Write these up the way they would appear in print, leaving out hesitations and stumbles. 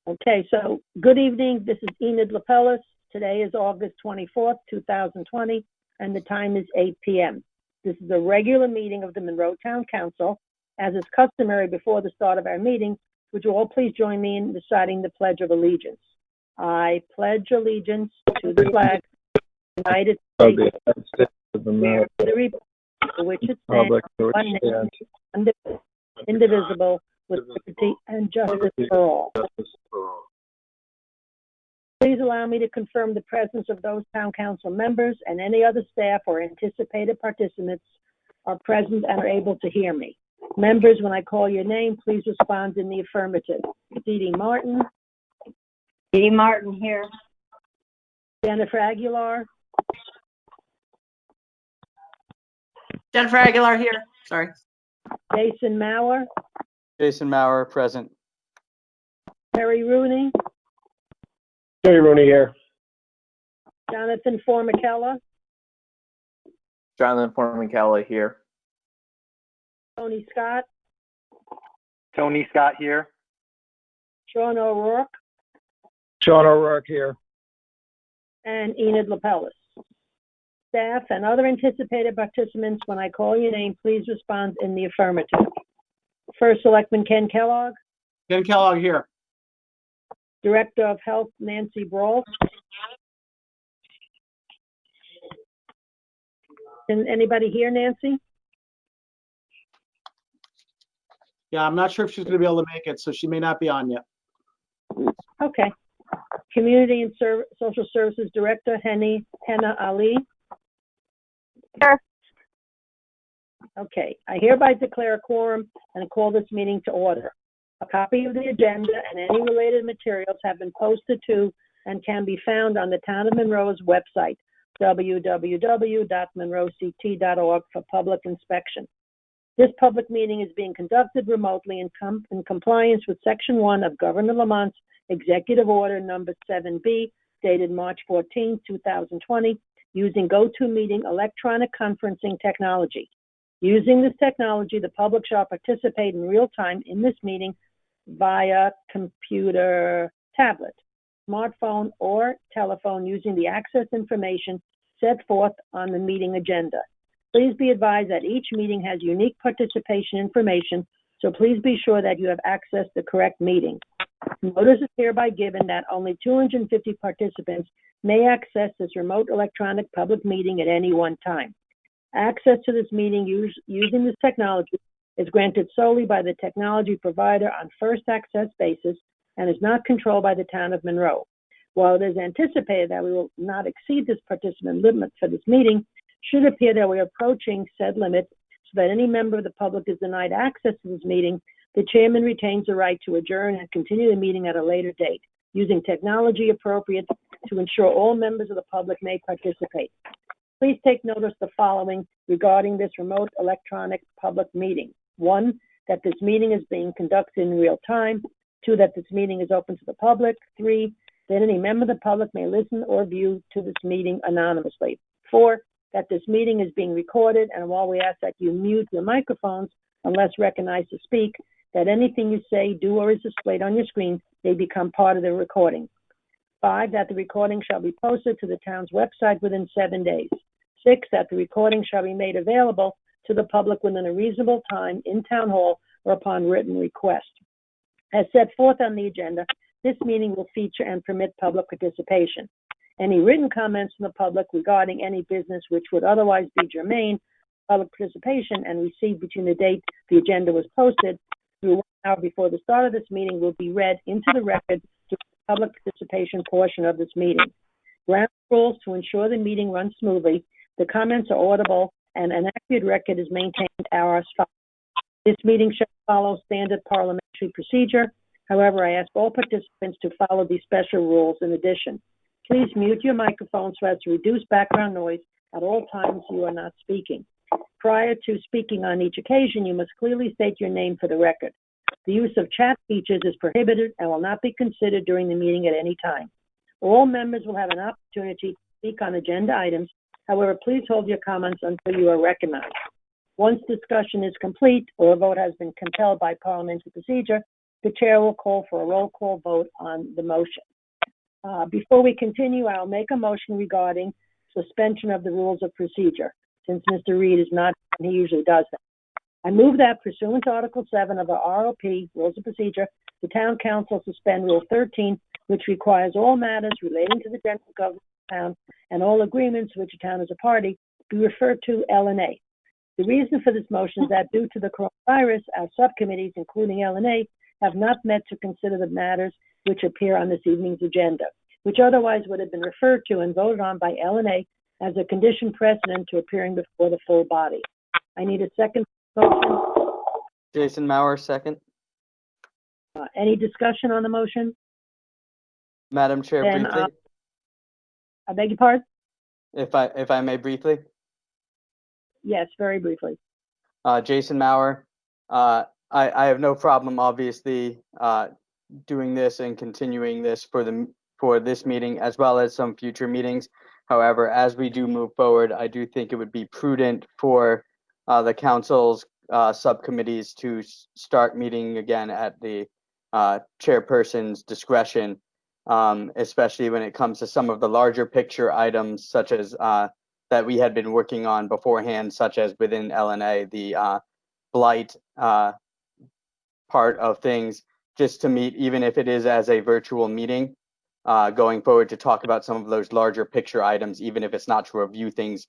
Okay, so good evening. This is Enid Lapellis. Today is August 24th, 2020, and the time is 8 p.m. This is a regular meeting of the Monroe Town Council. As is customary before the start of our meeting, would you all please join me in reciting the Pledge of Allegiance? I pledge allegiance to the flag of the United States of America, to the republic for which it stands, one nation, indivisible, with liberty and justice for all. Please allow me to confirm the presence of those town council members and any other staff or anticipated participants are present and are able to hear me. Members, when I call your name, please respond in the affirmative. Dee Martin. Dee Martin here. Jennifer Aguilar. Jennifer Aguilar here. Sorry. Jason Mauer. Jason Mauer, present. Terry Rooney. Terry Rooney here. Jonathan Formicella. Jonathan Formicella here. Tony Scott. Tony Scott here. Sean O'Rourke. Sean O'Rourke here. And Enid Lapellis. Staff and other anticipated participants, when I call your name, please respond in the affirmative. First Selectman Ken Kellogg. Ken Kellogg here. Director of Health Nancy Brault. Can anybody hear Nancy? Yeah, I'm not sure if she's going to be able to make it, so she may not be on yet. Okay. Community and Social Services Director Henna Ali. Here. Okay, I hereby declare a quorum and call this meeting to order. A copy of the agenda and any related materials have been posted to and can be found on the Town of Monroe's website, www.monroect.org, for public inspection. This public meeting is being conducted remotely in compliance with Section 1 of Governor Lamont's Executive Order Number 7B, dated March 14, 2020, using GoToMeeting electronic conferencing technology. Using this technology, the public shall participate in real time in this meeting via computer, tablet, smartphone, or telephone using the access information set forth on the meeting agenda. Please be advised that each meeting has unique participation information, so please be sure that you have access to the correct meeting. Notice is hereby given that only 250 participants may access this remote electronic public meeting at any one time. Access to this meeting using this technology is granted solely by the technology provider on first access basis and is not controlled by the Town of Monroe. While it is anticipated that we will not exceed this participant limit for this meeting, should appear that we are approaching said limit so that any member of the public is denied access to this meeting, the chairman retains the right to adjourn and continue the meeting at a later date, using technology appropriate to ensure all members of the public may participate. Please take notice of the following regarding this remote electronic public meeting. 1, that this meeting is being conducted in real time. 2, that this meeting is open to the public. 3, that any member of the public may listen or view to this meeting anonymously. 4, that this meeting is being recorded, and while we ask that you mute your microphones unless recognized to speak, that anything you say, do, or is displayed on your screen may become part of the recording. 5, that the recording shall be posted to the town's website within 7 days. 6, that the recording shall be made available to the public within a reasonable time in Town Hall or upon written request. As set forth on the agenda, this meeting will feature and permit public participation. Any written comments from the public regarding any business which would otherwise be germane to public participation and received between the date the agenda was posted through 1 hour before the start of this meeting will be read into the record during the public participation portion of this meeting. Ground rules to ensure the meeting runs smoothly. The comments are audible and an accurate record is maintained are as follows. This meeting shall follow standard parliamentary procedure. However, I ask all participants to follow these special rules in addition. Please mute your microphone so as to reduce background noise at all times you are not speaking. Prior to speaking on each occasion, you must clearly state your name for the record. The use of chat features is prohibited and will not be considered during the meeting at any time. All members will have an opportunity to speak on agenda items. However, please hold your comments until you are recognized. Once discussion is complete or a vote has been compelled by parliamentary procedure, The chair will call for a roll call vote on the motion. Before we continue, I'll make a motion regarding suspension of the rules of procedure. Since Mr. Reed is not, he usually does that. I move that pursuant to Article 7 of the ROP, Rules of Procedure, the Town Council suspend Rule 13, which requires all matters relating to the general government of the town and all agreements to which a town is a party be referred to L&A. The reason for this motion is that due to the coronavirus, our subcommittees, including L&A, have not met to consider the matters which appear on this evening's agenda, which otherwise would have been referred to and voted on by L&A as a condition precedent to appearing before the full body. I need a second motion. Jason Mauer, second. Any discussion on the motion? Madam Chair, Then, briefly, I beg your pardon? if I may briefly. Yes, very briefly. Jason Mauer, I have no problem, obviously, doing this and continuing this for this meeting as well as some future meetings. However, as we do move forward, I do think it would be prudent for the council's subcommittees to start meeting again at the chairperson's discretion, especially when it comes to some of the larger picture items such as that we had been working on beforehand, such as within LNA, the blight part of things, just to meet, even if it is as a virtual meeting, going forward to talk about some of those larger picture items, even if it's not to review things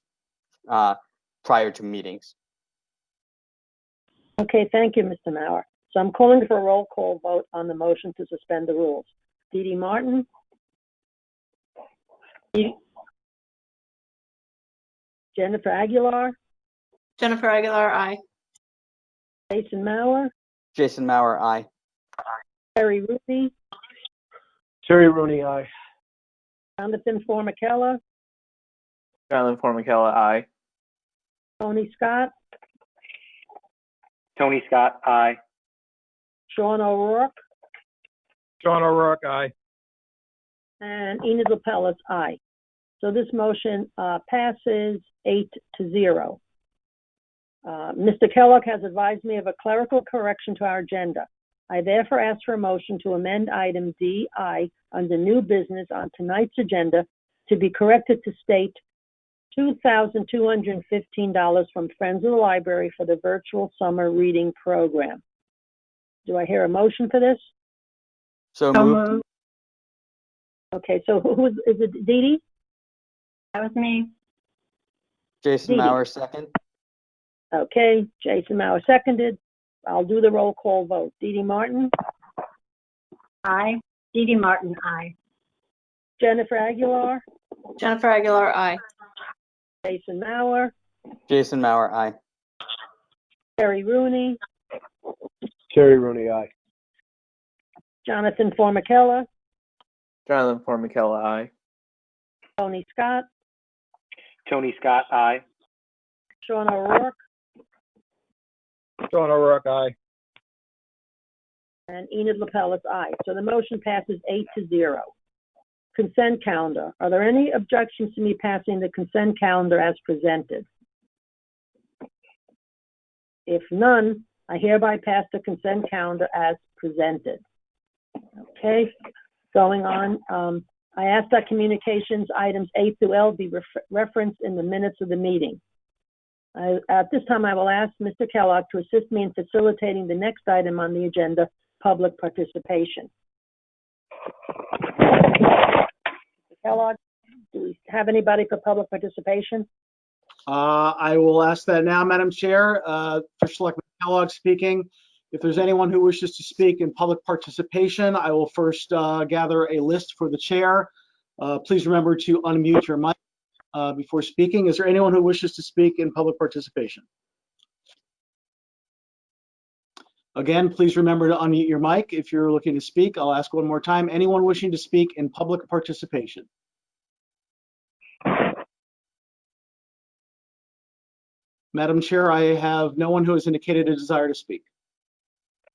prior to meetings. Okay, thank you, Mr. Mauer. So I'm calling for a roll call vote on the motion to suspend the rules. Dee Dee Martin? Jennifer Aguilar? Jennifer Aguilar, aye. Jason Mauer? Jason Mauer, aye. Terry Ruby? Terry Rooney, aye. Jonathan Formicella? Jonathan Formicella, aye. Tony Scott? Tony Scott, aye. Sean O'Rourke? Sean O'Rourke, aye. And Enid Lapellis, aye. So this motion passes 8-0. Mr. Kellogg has advised me of a clerical correction to our agenda. I therefore ask for a motion to amend item DI under new business on tonight's agenda to be corrected to state $2,215 from Friends of the Library for the virtual summer reading program. Do I hear a motion for this? So moved. Okay, so is it Dee Dee? That was me. Jason Dee Dee. Mauer, second. Okay, Jason Mauer seconded. I'll do the roll call vote. Dee Dee Martin? Aye. Dee Dee Martin, aye. Jennifer Aguilar? Jennifer Aguilar, aye. Jason Mauer? Jason Mauer, aye. Terry Rooney? Terry Rooney, aye. Jonathan Formicella? Jonathan Formicella, aye. Tony Scott? Tony Scott, aye. Sean O'Rourke? Sean O'Rourke, aye. And Enid Lapellis, aye. So the motion passes 8-0. Consent calendar. Are there any objections to me passing the consent calendar as presented? If none, I hereby pass the consent calendar as presented. Okay, going on. I ask that communications items A through L be referenced in the minutes of the meeting. At this time, I will ask Mr. Kellogg to assist me in facilitating the next item on the agenda, public participation. Mr. Kellogg, do we have anybody for public participation? I will ask that now, Madam Chair. First Selectman Kellogg speaking. If there's anyone who wishes to speak in public participation, I will first gather a list for the chair. Please remember to unmute your mic before speaking. Is there anyone who wishes to speak in public participation? Again, please remember to unmute your mic if you're looking to speak. I'll ask one more time. Anyone wishing to speak in public participation? Madam Chair, I have no one who has indicated a desire to speak.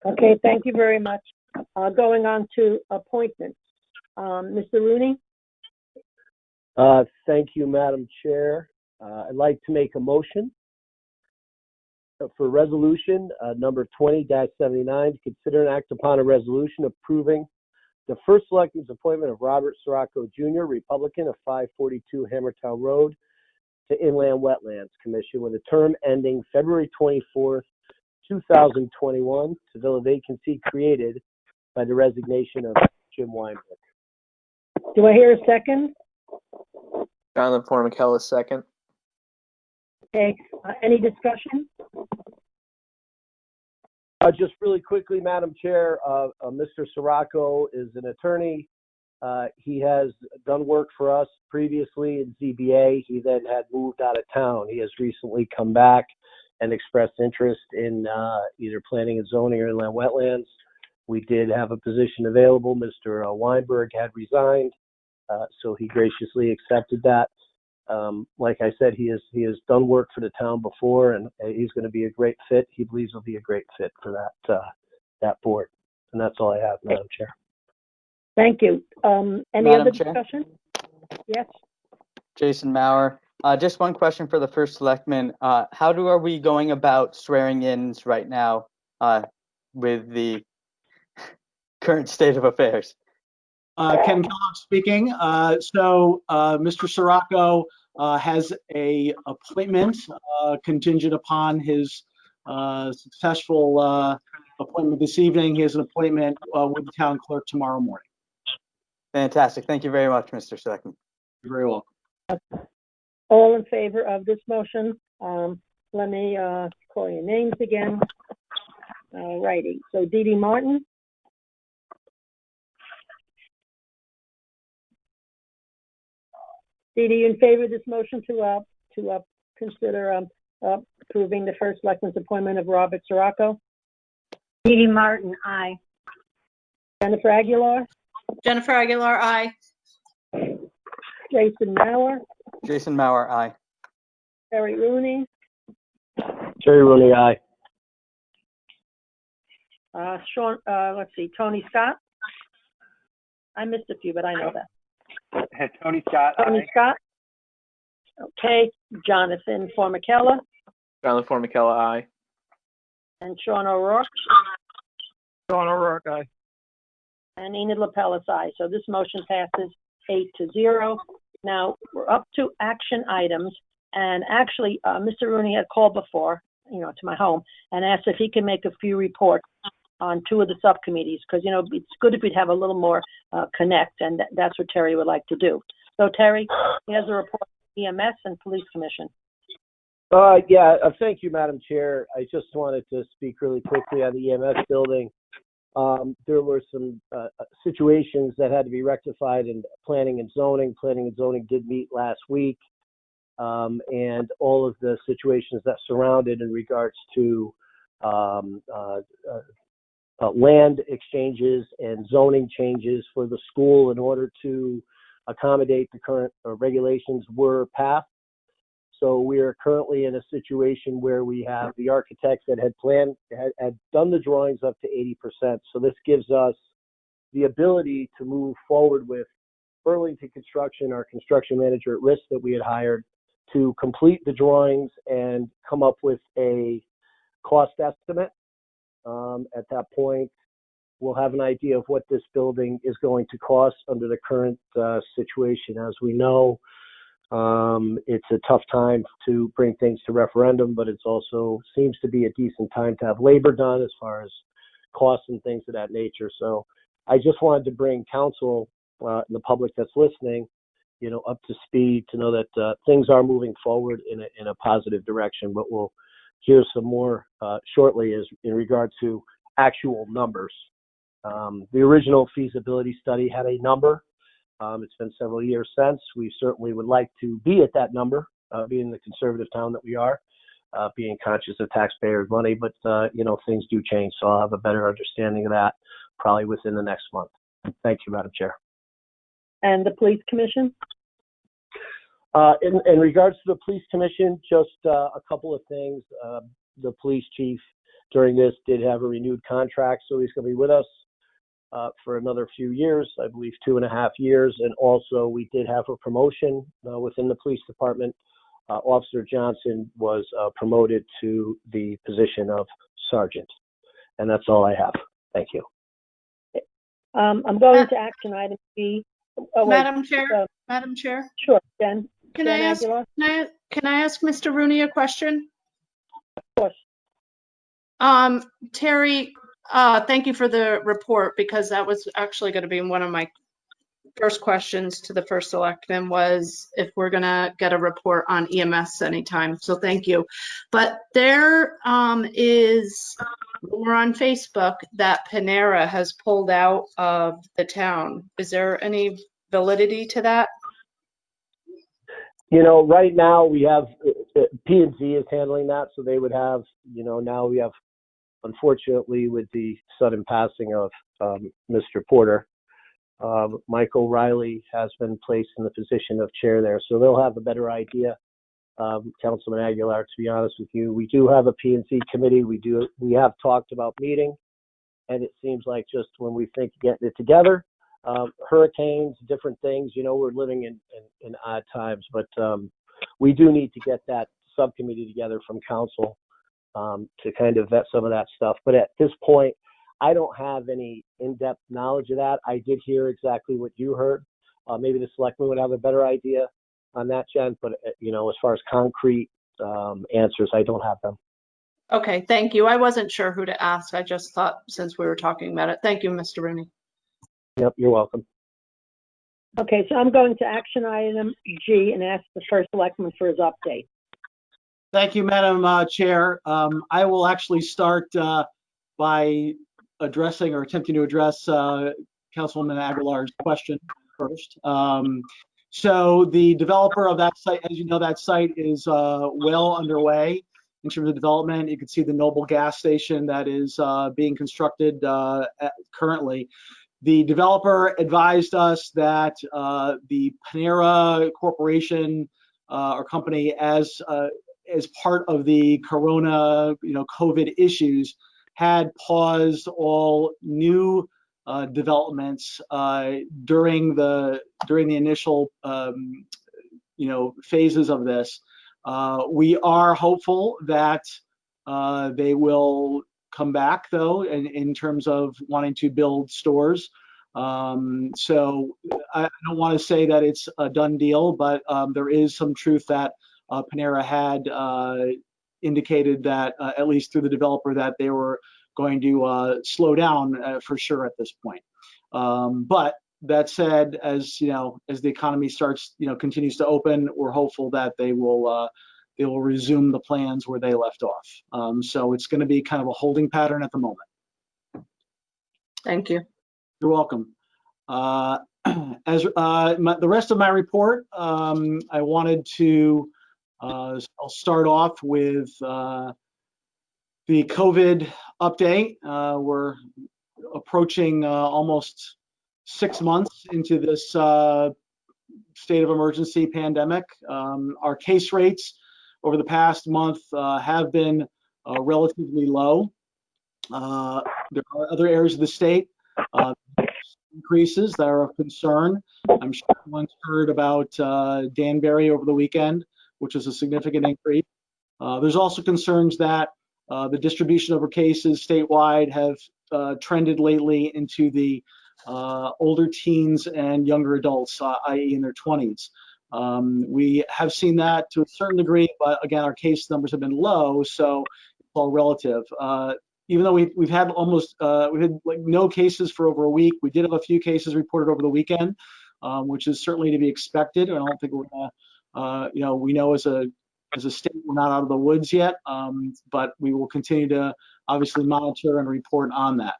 Okay, thank you very much. Going on to appointments. Mr. Rooney? Thank you, Madam Chair. I'd like to make a motion for resolution number 20-79, to consider and act upon a resolution approving the first selectman's appointment of Robert Sirocco Jr., Republican of 542 Hammertown Road, to Inland Wetlands Commission with a term ending February 24th, 2021, to fill a vacancy created by the resignation of Jim Weinberg. Do I hear a second? Jonathan Formicella, second. Okay, any discussion? Just really quickly, Madam Chair, Mr. Sirocco is an attorney. He has done work for us previously in ZBA. He then had moved out of town. He has recently come back and expressed interest in either planning and zoning or inland wetlands. We did have a position available. Mr. Weinberg had resigned, so he graciously accepted that. Like I said, he has done work for the town before, and he's going to be a great fit. He believes he'll be a great fit for that board. And that's all I have, Madam Chair. Thank you. Any Madam other Chair? discussion? Yes. Jason Maurer. Just one question for the first selectman. How are we going about swearing-ins right now with the current state of affairs? Ken Kellogg speaking. Mr. Sirocco has a appointment contingent upon his successful appointment this evening. He has an appointment with the town clerk tomorrow morning. Fantastic. Thank you very much, Mr. Selectman. You're very welcome. All in favor of this motion? Let me call your names again. All righty. So Dee Dee Martin. Dee Dee, in favor of this motion to consider approving the first selectman's appointment of Robert Sirocco? Dee Dee Martin, aye. Jennifer Aguilar? Jennifer Aguilar, aye. Jason Maurer? Jason Maurer, aye. Terry Rooney? Terry Rooney, aye. Sean, let's see, Tony Scott? I missed a few, but I know that. Tony Scott, Tony aye. Scott? Okay, Jonathan Formicella Jonathan Formicella, aye. and Sean O'Rourke Sean O'Rourke, aye. and Enid Lapellis, aye. So this motion passes 8-0. Now, we're up to action items, and actually, Mr. Rooney had called before, to my home, and asked if he can make a few reports on two of the subcommittees, because, it's good if we'd have a little more connect, and that's what Terry would like to do. So, Terry, he has a report on EMS and Police Commission. Thank you, Madam Chair. I just wanted to speak really quickly on the EMS building. There were some situations that had to be rectified in planning and zoning. Planning and zoning did meet last week, and all of the situations that surrounded in regards to land exchanges and zoning changes for the school in order to accommodate the current regulations were passed. So we are currently in a situation where we have the architects that had done the drawings up to 80%. So this gives us the ability to move forward with Burlington Construction, our construction manager at risk that we had hired, to complete the drawings and come up with a cost estimate. At that point, we'll have an idea of what this building is going to cost under the current situation. As we know, it's a tough time to bring things to referendum, but it's also seems to be a decent time to have labor done as far as costs and things of that nature. So I just wanted to bring council and the public that's listening, up to speed to know that things are moving forward in a positive direction, but we'll hear some more shortly as in regard to actual numbers. The original feasibility study had a number. It's been several years since. We certainly would like to be at that number, being the conservative town that we are, being conscious of taxpayers' money, but, things do change, so I'll have a better understanding of that probably within the next month. Thank you, Madam Chair. And the Police Commission? In regards to the Police Commission, just a couple of things. The police chief during this did have a renewed contract, so he's going to be with us for another few years, I believe 2.5 years. And also we did have a promotion within the police department Officer Johnson was promoted to the position of sergeant. And that's all I have. Thank you. I'm going to action item B. Oh, wait, Madam Chair, Madam Chair, sure, Jen. can Jen I ask, Aguilar? can I ask Mr. Rooney a question? Of course. Terry, thank you for the report, because that was actually going to be one of my first questions to the first selectman, was if we're going to get a report on EMS anytime. So thank you. But there is rumor on Facebook that Panera has pulled out of the town. Is there any validity to that? You know, right now we have P&Z is handling that, so they would have, you know, now we have, unfortunately, with the sudden passing of Mr. Porter, Michael Riley has been placed in the position of chair there, so they'll have a better idea. Councilman Aguilar, to be honest with you, we do have a P&Z committee. We have talked about meeting, and it seems like just when we think getting it together, hurricanes, different things, you know, we're living in odd times, but we do need to get that subcommittee together from council to kind of vet some of that stuff. But at this point, I don't have any in-depth knowledge of that. I did hear exactly what you heard. Maybe the selectman would have a better idea on that, Jen, but you know, as far as concrete answers, I don't have them. Okay, thank you. I wasn't sure who to ask. I just thought since we were talking about it. Thank you, Mr. Rooney. Yep, you're welcome. Okay, so I'm going to action item G and ask the first selectman for his update. Thank you, Madam Chair. I will actually start by addressing or attempting to address Councilwoman Aguilar's question first. So the developer of that site, as you know, that site is well underway in terms of development. You can see the Noble gas station that is being constructed currently. The developer advised us that the Panera Corporation or company, as part of the Corona, COVID issues, had paused all new developments during the initial phases of this. We are hopeful that they will come back, though, in terms of wanting to build stores. So I don't want to say that it's a done deal, but there is some truth that Panera had indicated that, at least through the developer, that they were going to slow down for sure at this point. But that said, as the economy continues to open, we're hopeful that they will resume the plans where they left off. So it's going to be kind of a holding pattern at the moment. Thank you. You're welcome. As the rest of my report, I wanted to, I'll start off with the COVID update. We're approaching almost 6 months into this state of emergency pandemic. Our case rates over the past month have been relatively low. There are other areas of the state increases that are of concern. I'm sure everyone's heard about Danbury over the weekend, which is a significant increase. There's also concerns that the distribution of our cases statewide have trended lately into the older teens and younger adults, i.e. in their 20s. We have seen that to a certain degree, but again, our case numbers have been low, so it's all relative. Even though we've had almost we had like no cases for over a week, we did have a few cases reported over the weekend, which is certainly to be expected. I don't think we're gonna, we know as a state we're not out of the woods yet, but we will continue to obviously monitor and report on that.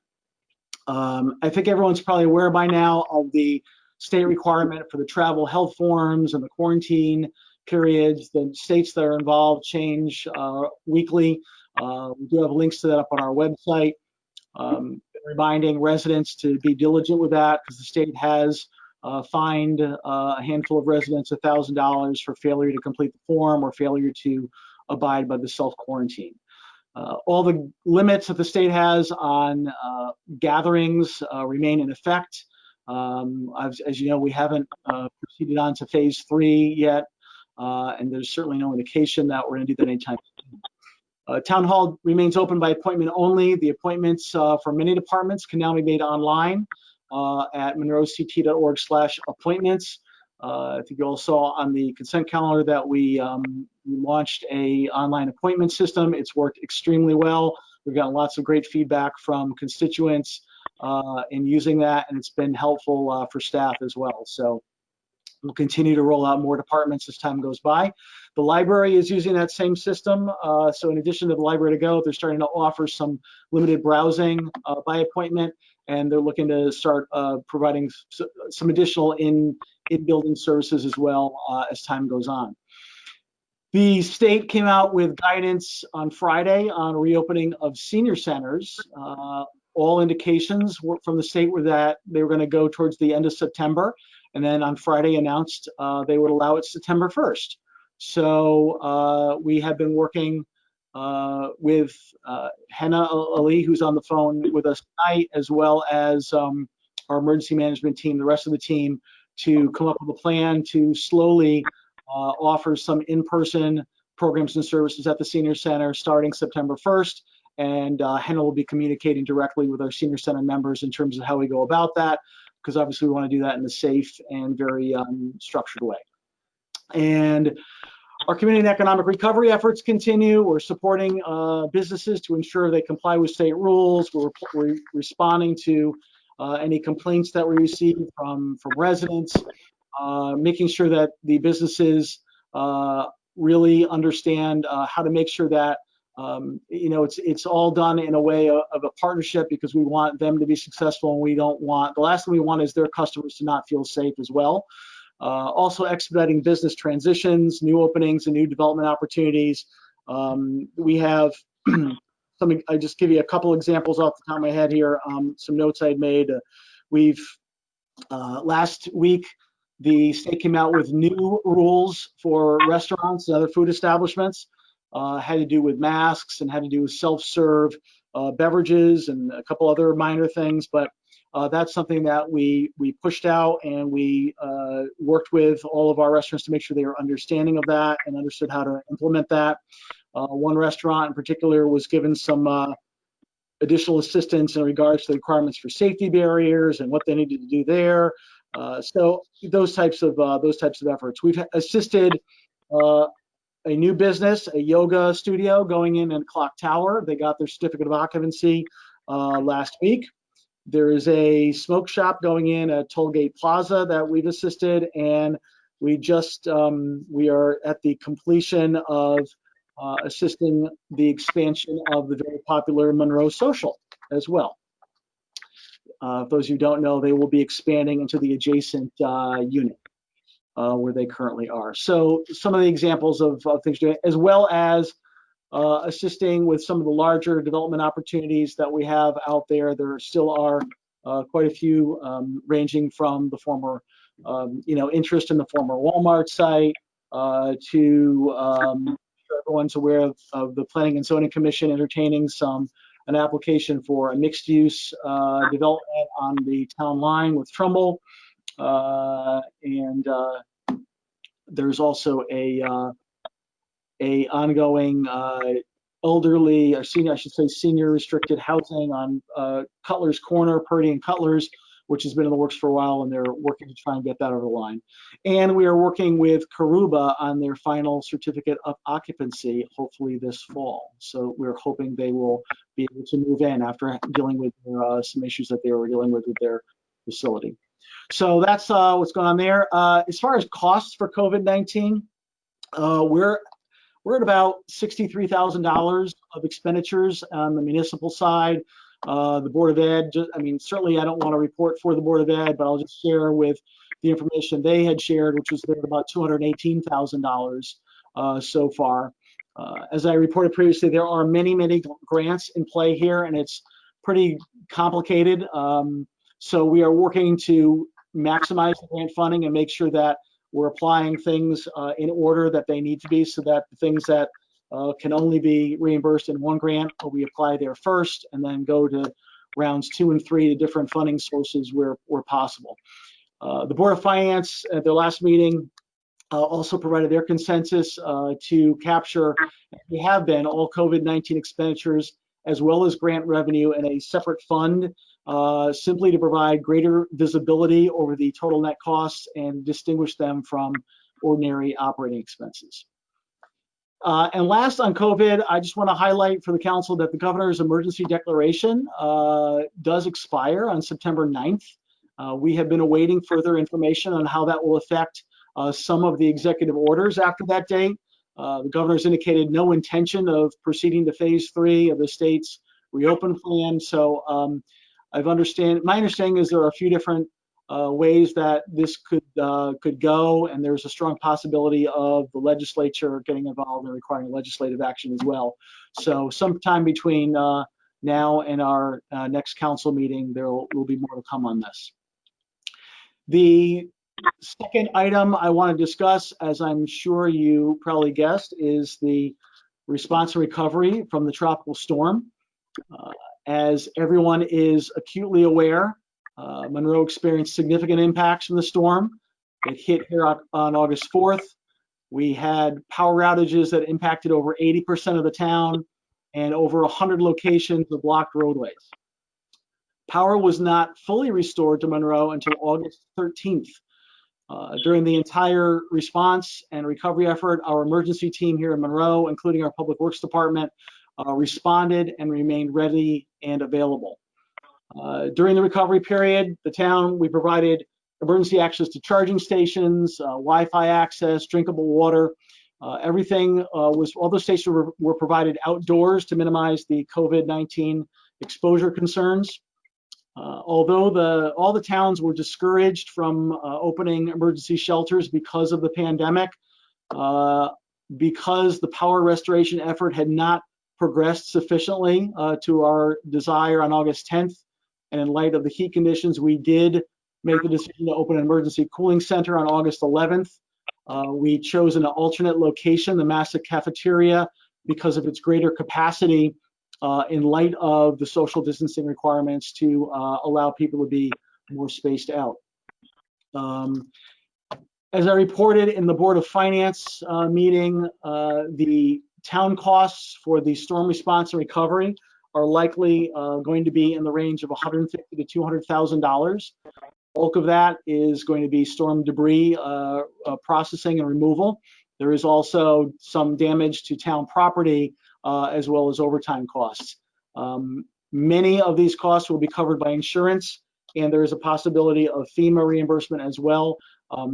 I think everyone's probably aware by now of the state requirement for the travel health forms and the quarantine periods. The states that are involved change weekly. We do have links to that up on our website, reminding residents to be diligent with that, because the state has fined a handful of residents $1,000 for failure to complete the form or failure to abide by the self-quarantine. All the limits that the state has on gatherings remain in effect. As you know, we haven't proceeded on to phase 3 yet and there's certainly no indication that we're going to do that anytime soon. Town Hall remains open by appointment only. The appointments for many departments can now be made online at monroect.org/appointments. I think you all saw on the consent calendar that we launched a online appointment system. It's worked extremely well. We've gotten lots of great feedback from constituents in using that, and it's been helpful for staff as well. So we'll continue to roll out more departments as time goes by. The library is using that same system. So in addition to the Library to Go, they're starting to offer some limited browsing by appointment, and they're looking to start providing some additional in-building services as well as time goes on. The state came out with guidance on Friday on reopening of senior centers. All indications from the state were that they were going to go towards the end of September, and then on Friday announced they would allow it September 1st. So we have been working with Henna Ali, who's on the phone with us tonight, as well as our emergency management team, the rest of the team, to come up with a plan to slowly offer some in-person programs and services at the senior center starting September 1st. And Henna will be communicating directly with our senior center members in terms of how we go about that, because obviously we want to do that in a safe and very structured way. And our community and economic recovery efforts continue. We're supporting businesses to ensure they comply with state rules. We're responding to any complaints that we receive from residents, making sure that the businesses really understand how to make sure that it's all done in a way of a partnership, because we want them to be successful, and we don't want, the last thing we want is their customers to not feel safe as well. Also expediting business transitions, new openings, and new development opportunities. We have I just give you a couple examples off the top of my head here, some notes I'd made. Last week, the state came out with new rules for restaurants and other food establishments. Had to do with masks and had to do with self-serve beverages and a couple other minor things, but that's something that we pushed out, and we worked with all of our restaurants to make sure they were understanding of that and understood how to implement that. One restaurant in particular was given some additional assistance in regards to the requirements for safety barriers and what they needed to do there. So those types of efforts. We've assisted a new business, a yoga studio, going in Clock Tower. They got their certificate of occupancy last week. There is a smoke shop going in at Tollgate Plaza that we've assisted, and we are at the completion of assisting the expansion of the very popular Monroe Social as well. Those who don't know, they will be expanding into the adjacent unit where they currently are. So some of the examples of things doing, as well as assisting with some of the larger development opportunities that we have out there. There still are quite a few, ranging from the former, interest in the former Walmart site to everyone's aware of the Planning and Zoning Commission entertaining an application for a mixed-use development on the town line with Trumbull, and there's also a ongoing elderly, or senior, I should say, senior restricted housing on Cutler's Corner, Purdy and Cutler's, which has been in the works for a while, and they're working to try and get that over the line. And we are working with Karuba on their final certificate of occupancy, hopefully this fall. So we're hoping they will be able to move in after dealing with some issues that they were dealing with their facility. So that's what's going on there. As far as costs for COVID-19, we're at about $63,000 of expenditures on the municipal side. The Board of Ed, certainly I don't want to report for the Board of Ed, but I'll just share with the information they had shared, which was there at about $218,000 so far. As I reported previously, there are many, many grants in play here, and it's pretty complicated. So we are working to maximize the grant funding and make sure that we're applying things in order that they need to be, so that the things that can only be reimbursed in one grant, we apply there first, and then go to rounds 2 and 3 to different funding sources where possible. The Board of Finance at their last meeting also provided their consensus to capture, as we have been, all COVID-19 expenditures as well as grant revenue in a separate fund, simply to provide greater visibility over the total net costs and distinguish them from ordinary operating expenses. And last on COVID, I just want to highlight for the council that the governor's emergency declaration does expire on September 9th. We have been awaiting further information on how that will affect some of the executive orders after that date. The governor's indicated no intention of proceeding to phase 3 of the state's reopen plan. So my understanding is there are a few different ways that this could go, and there's a strong possibility of the legislature getting involved and requiring legislative action as well. So sometime between now and our next council meeting, there will be more to come on this. The second item I want to discuss, as I'm sure you probably guessed, is the response and recovery from the tropical storm. As everyone is acutely aware, Monroe experienced significant impacts from the storm. It hit here on August 4th. We had power outages that impacted over 80% of the town and over 100 locations of blocked roadways. Power was not fully restored to Monroe until August 13th. During the entire response and recovery effort, our emergency team here in Monroe, including our Public Works Department, responded and remained ready and available. During the recovery period, we provided emergency access to charging stations, Wi-Fi access, drinkable water. All those stations were provided outdoors to minimize the COVID-19 exposure concerns. Although all the towns were discouraged from opening emergency shelters because of the pandemic, because the power restoration effort had not progressed sufficiently to our desire on August 10th, and in light of the heat conditions, we did make the decision to open an emergency cooling center on August 11th. We chose an alternate location, the Massive Cafeteria, because of its greater capacity in light of the social distancing requirements to allow people to be more spaced out. As I reported in the Board of Finance meeting, the town costs for the storm response and recovery are likely going to be in the range of $150,000 to $200,000. Bulk of that is going to be storm debris processing and removal. There is also some damage to town property as well as overtime costs. Many of these costs will be covered by insurance, and there is a possibility of FEMA reimbursement as well.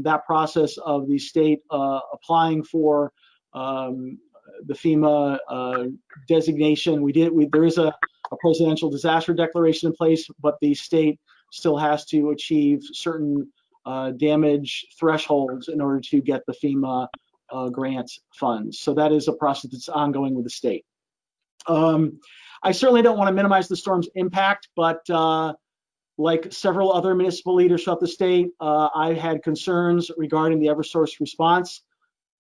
That process of the state applying for the FEMA designation, there is a presidential disaster declaration in place, but the state still has to achieve certain damage thresholds in order to get the FEMA grant funds. So that is a process that's ongoing with the state. I certainly don't want to minimize the storm's impact, but like several other municipal leaders throughout the state, I had concerns regarding the Eversource response,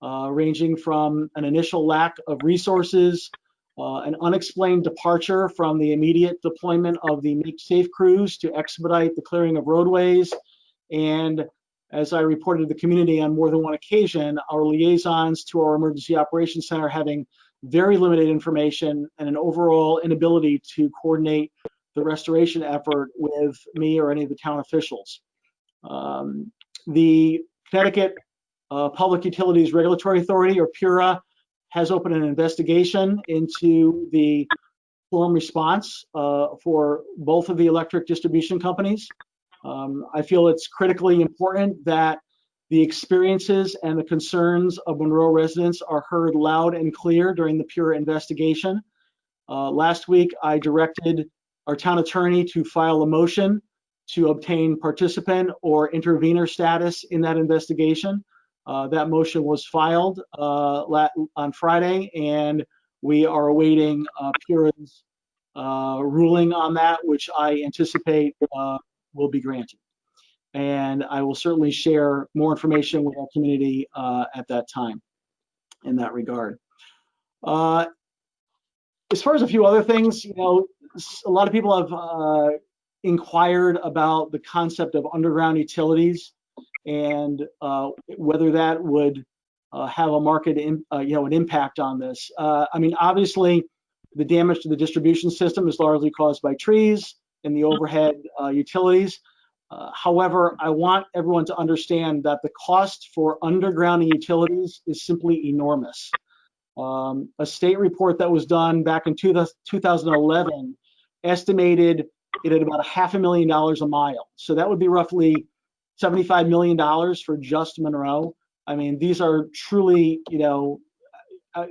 ranging from an initial lack of resources, an unexplained departure from the immediate deployment of the Make Safe crews to expedite the clearing of roadways, and as I reported to the community on more than one occasion, our liaisons to our Emergency Operations Center having very limited information and an overall inability to coordinate the restoration effort with me or any of the town officials. The Connecticut Public Utilities Regulatory Authority, or PURA, has opened an investigation into the storm response for both of the electric distribution companies. I feel it's critically important that the experiences and the concerns of Monroe residents are heard loud and clear during the PURA investigation. Last week, I directed our town attorney to file a motion to obtain participant or intervener status in that investigation. That motion was filed on Friday, and we are awaiting PURA's ruling on that, which I anticipate will be granted. And I will certainly share more information with our community at that time in that regard. As far as a few other things, a lot of people have inquired about the concept of underground utilities and whether that would have a market, an impact on this. I mean, obviously, the damage to the distribution system is largely caused by trees and the overhead utilities. However, I want everyone to understand that the cost for undergrounding utilities is simply enormous. A state report that was done back in 2011 estimated it at about $500,000 a mile. So that would be roughly $75 million for just Monroe. I mean, these are truly,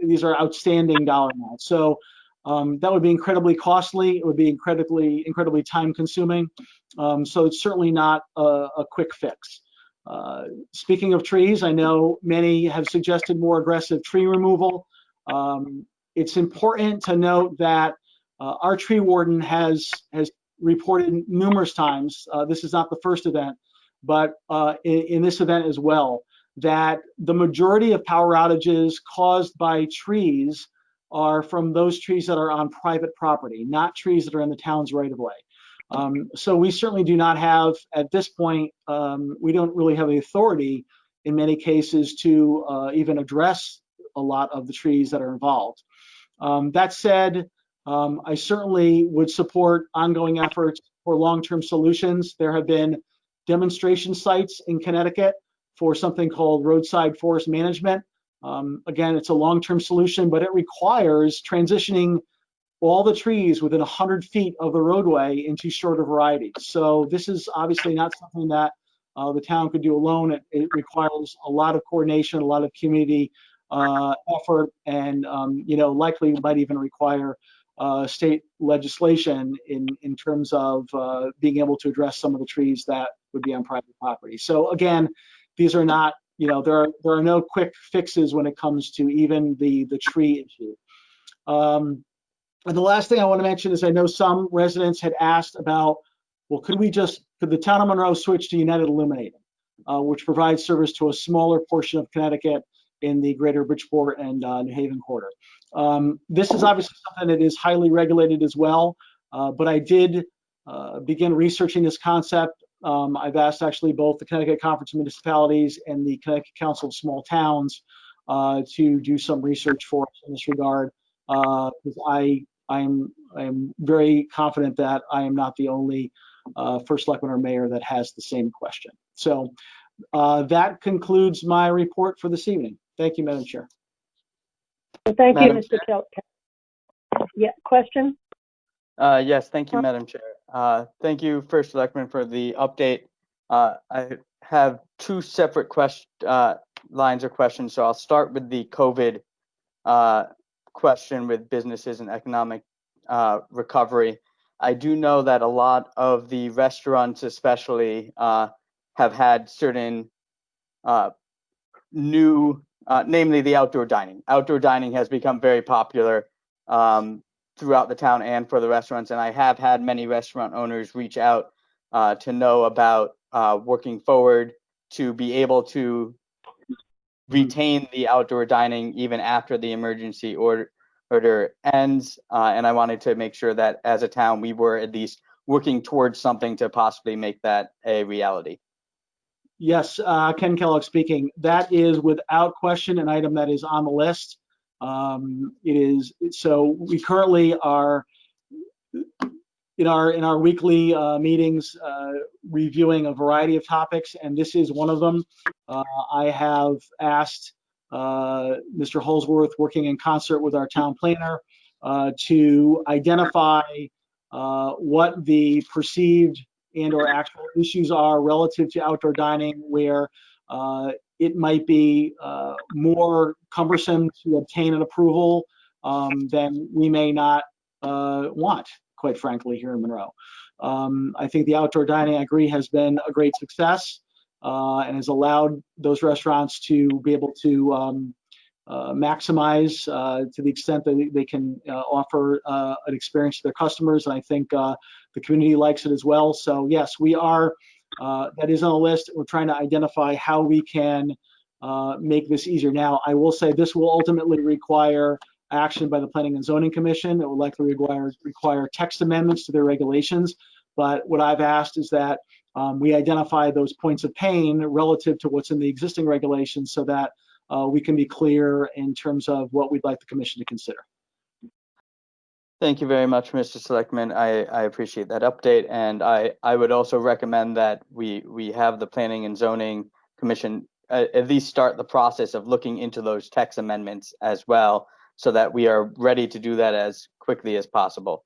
these are outstanding dollar amounts. So that would be incredibly costly. It would be incredibly time consuming. So it's certainly not a quick fix. Speaking of trees, I know many have suggested more aggressive tree removal. It's important to note that our tree warden has reported numerous times, this is not the first event, but in this event as well, that the majority of power outages caused by trees are from those trees that are on private property, not trees that are in the town's right of way. So we certainly do not have, at this point, we don't really have the authority in many cases to even address a lot of the trees that are involved. That said, I certainly would support ongoing efforts for long-term solutions. There have been demonstration sites in Connecticut for something called roadside forest management. Again, it's a long-term solution, but it requires transitioning all the trees within 100 feet of the roadway into shorter varieties. So this is obviously not something that the town could do alone. It requires a lot of coordination, a lot of community effort, and likely might even require state legislation in terms of being able to address some of the trees that would be on private property. So again, these are not, there are no quick fixes when it comes to even the tree issue. And the last thing I want to mention is I know some residents had asked about, well, could the town of Monroe switch to United Illuminating, which provides service to a smaller portion of Connecticut in the greater Bridgeport and New Haven quarter. This is obviously something that is highly regulated as well, but I did begin researching this concept. I've asked actually both the Connecticut Conference of Municipalities and the Connecticut Council of Small Towns to do some research for us in this regard, because I am very confident that I am not the only first selectman or mayor that has the same question. So that concludes my report for this evening. Thank you, Madam Chair. Well, thank you, Madam Mr. Kelly. Yeah, question? Yes, thank you, Madam Chair. Thank you, First Selectman, for the update. I have two separate lines of questions, so I'll start with the COVID question with businesses and economic recovery. I do know that a lot of the restaurants especially have had certain new, namely the outdoor dining. Outdoor dining has become very popular throughout the town and for the restaurants, and I have had many restaurant owners reach out to know about working forward to be able to retain the outdoor dining even after the emergency order ends, and I wanted to make sure that as a town we were at least working towards something to possibly make that a reality. Yes, Ken Kellogg speaking. That is without question an item that is on the list. It is, so we currently are in our weekly meetings reviewing a variety of topics, and this is one of them. I have asked Mr. Holsworth, working in concert with our town planner, to identify what the perceived and or actual issues are relative to outdoor dining, where it might be more cumbersome to obtain an approval than we may not want, quite frankly, here in Monroe. I think the outdoor dining, I agree, has been a great success and has allowed those restaurants to be able to maximize to the extent that they can offer an experience to their customers. And I think the community likes it as well. So yes, we are, that is on the list. We're trying to identify how we can make this easier. Now, I will say this will ultimately require action by the Planning and Zoning Commission. It will likely require text amendments to their regulations. But what I've asked is that we identify those points of pain relative to what's in the existing regulations so that we can be clear in terms of what we'd like the commission to consider. Thank you very much, Mr. Selectman. I appreciate that update, and I would also recommend that we have the Planning and Zoning Commission at least start the process of looking into those text amendments as well, so that we are ready to do that as quickly as possible.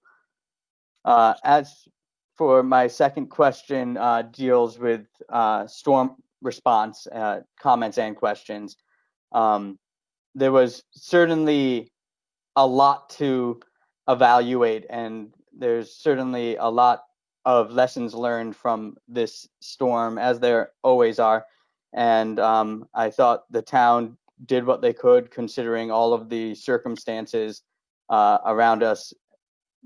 As for my second question, deals with storm response comments and questions. There was certainly a lot to evaluate, and there's certainly a lot of lessons learned from this storm, as there always are. And I thought the town did what they could, considering all of the circumstances around us,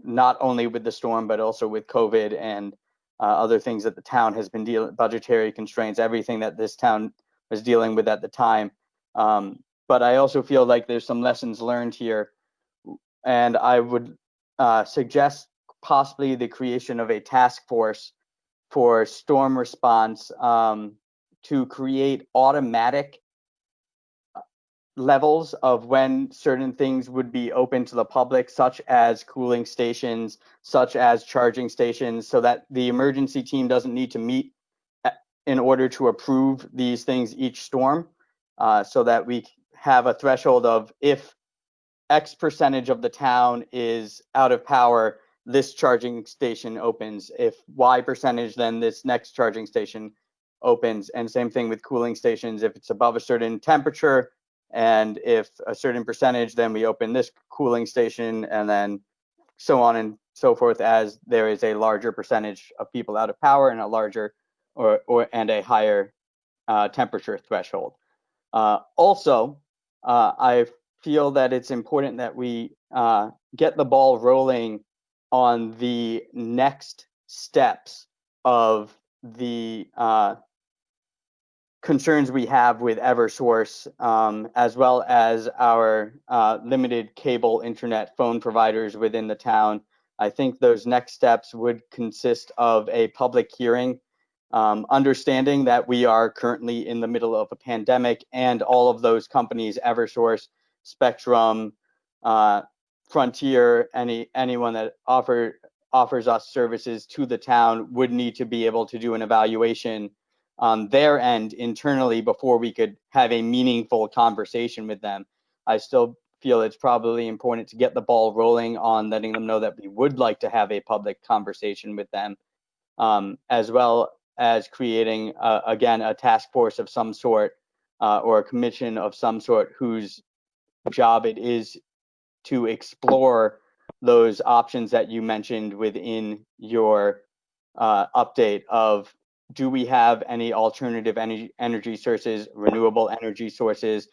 not only with the storm, but also with COVID and other things that the town has been dealing, budgetary constraints, everything that this town was dealing with at the time. But I also feel like there's some lessons learned here, and I would suggest possibly the creation of a task force for storm response to create automatic levels of when certain things would be open to the public, such as cooling stations, such as charging stations, so that the emergency team doesn't need to meet in order to approve these things each storm, so that we have a threshold of, if X percentage of the town is out of power, this charging station opens. If Y percentage, then this next charging station opens. And same thing with cooling stations. If it's above a certain temperature, and if a certain percentage, then we open this cooling station, and then so on and so forth, as there is a larger percentage of people out of power and a larger and a higher temperature threshold. Also, I feel that it's important that we get the ball rolling on the next steps of the concerns we have with Eversource, as well as our limited cable internet phone providers within the town. I think those next steps would consist of a public hearing, understanding that we are currently in the middle of a pandemic, and all of those companies, Eversource, Spectrum, Frontier, anyone that offers us services to the town would need to be able to do an evaluation on their end internally before we could have a meaningful conversation with them. I still feel it's probably important to get the ball rolling on letting them know that we would like to have a public conversation with them, as well as creating, again, a task force of some sort, or a commission of some sort, whose job it is to explore those options that you mentioned within your update of, do we have any alternative energy sources, renewable energy sources,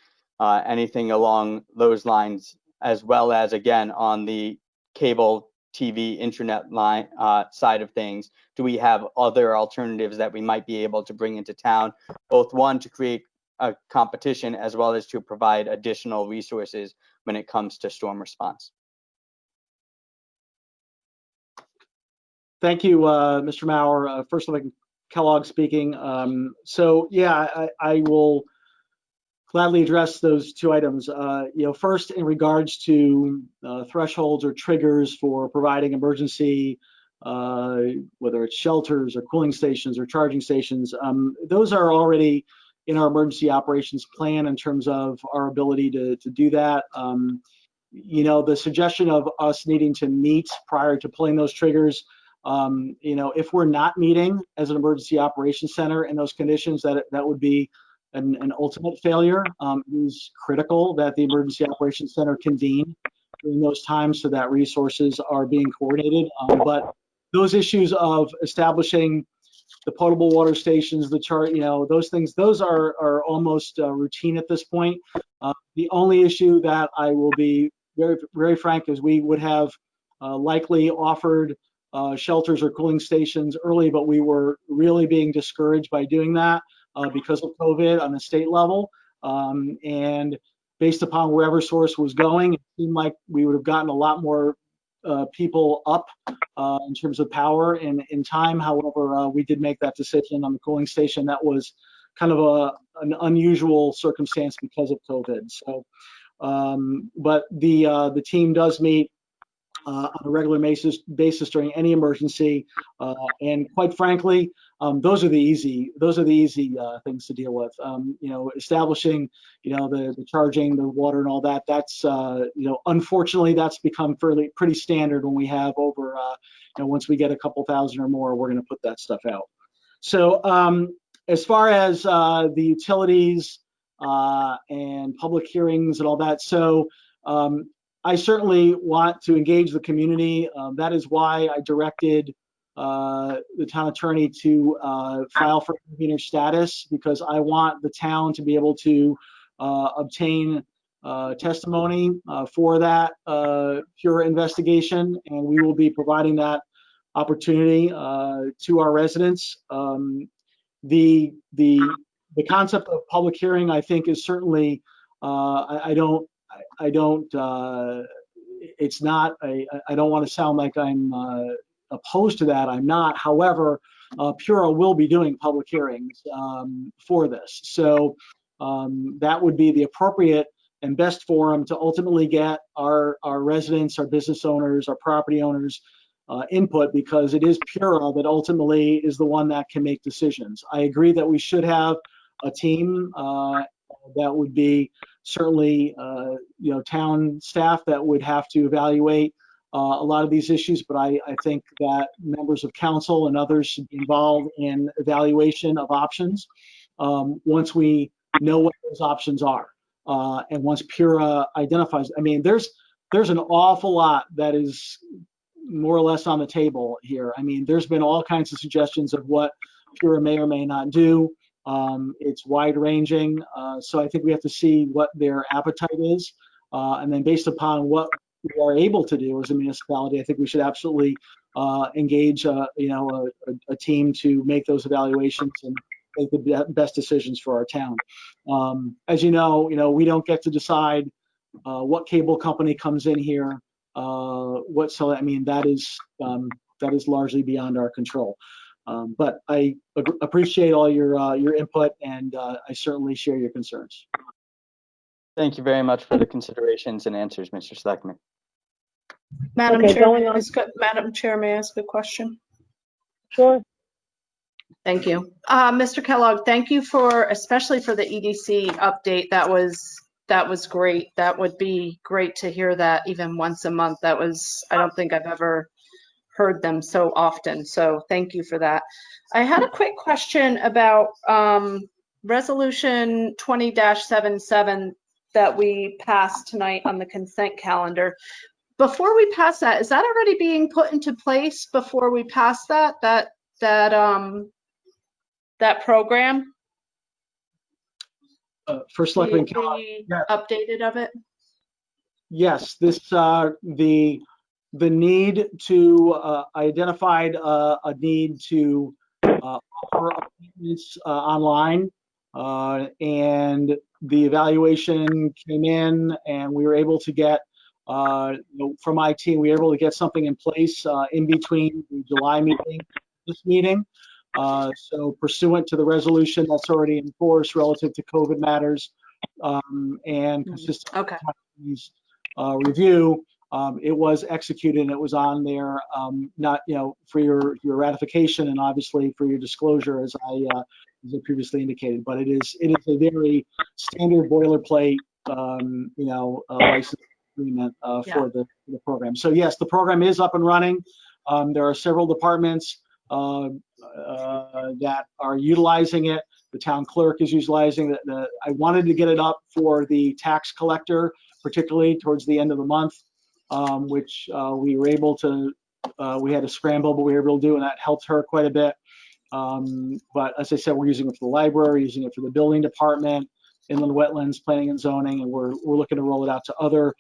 anything along those lines, as well as, again, on the cable TV internet line side of things, do we have other alternatives that we might be able to bring into town, both one, to create a competition, as well as to provide additional resources when it comes to storm response. Thank you, Mr. Mauer. First of all, Kellogg speaking. So yeah, I will gladly address those two items. First, in regards to thresholds or triggers for providing emergency, whether it's shelters or cooling stations or charging stations, those are already in our emergency operations plan in terms of our ability to do that. The suggestion of us needing to meet prior to pulling those triggers, if we're not meeting as an emergency operations center in those conditions, that would be an ultimate failure. It is critical that the emergency operations center convene during those times so that resources are being coordinated. But those issues of establishing the potable water stations, the chart, those things, those are almost routine at this point. The only issue that I will be very, very frank is we would have likely offered shelters or cooling stations early, but we were really being discouraged by doing that because of COVID on the state level. And based upon where Eversource was going, it seemed like we would have gotten a lot more people up in terms of power in time. However, we did make that decision on the cooling station. That was kind of an unusual circumstance because of COVID. So, but the team does meet on a regular basis during any emergency, and quite frankly, those are the easy things to deal with. Establishing, the charging, the water, and all that. That's unfortunately, that's become pretty standard when we have over, once we get a couple thousand or more, we're going to put that stuff out. So as far as the utilities and public hearings and all that, so I certainly want to engage the community. That is why I directed the town attorney to file for convener status, because I want the town to be able to obtain testimony for that PURA investigation, and we will be providing that opportunity to our residents. The concept of public hearing, I think, is certainly I don't it's not I don't want to sound like I'm opposed to that. I'm not. However, PURA will be doing public hearings for this, so that would be the appropriate and best forum to ultimately get our residents, our business owners, our property owners input, because it is PURA that ultimately is the one that can make decisions. I agree that we should have a team that would be certainly town staff that would have to evaluate a lot of these issues, but I think that members of council and others should be involved in evaluation of options once we know what those options are, and once PURA identifies. I mean, there's an awful lot that is more or less on the table here. I mean, there's been all kinds of suggestions of what PURA may or may not do. It's wide ranging, so I think we have to see what their appetite is, and then based upon what we are able to do as a municipality, I think we should absolutely engage a team to make those evaluations and make the best decisions for our town. As you know, we don't get to decide what cable company comes in here, I mean, that is largely beyond our control. But I appreciate all your input, and I certainly share your concerns. Thank you very much for the considerations and answers, Mr. Selectman. Madam Okay, Chair, going on. Madam Chair, may I ask a question? Sure. Thank you. Mr. Kellogg, thank you especially for the EDC update. That was great. That would be great to hear that even once a month. I don't think I've ever heard them so often. So thank you for that. I had a quick question about Resolution 20-77 that we passed tonight on the consent calendar. Before we pass that, is that already being put into place before we pass that program? First Selectman the updated of it? Yes, this the need to identified a need to offer appointments online, and the evaluation came in, and we were able to get from my team, we were able to get something in place in between the July meeting, this meeting. So pursuant to the resolution that's already in force relative to COVID matters, and consistent with review, it was executed and it was on there, not, for your ratification and obviously for your disclosure, as I previously indicated, but it is a very standard boilerplate, license agreement for the program. So yes, the program is up and running. There are several departments that are utilizing it. The town clerk is utilizing it. I wanted to get it up for the tax collector, particularly towards the end of the month, which we were able to, we had to scramble, but we were able to do, and that helped her quite a bit. But as I said, we're using it for the library, using it for the building department, inland wetlands, planning and zoning, and we're looking to roll it out to other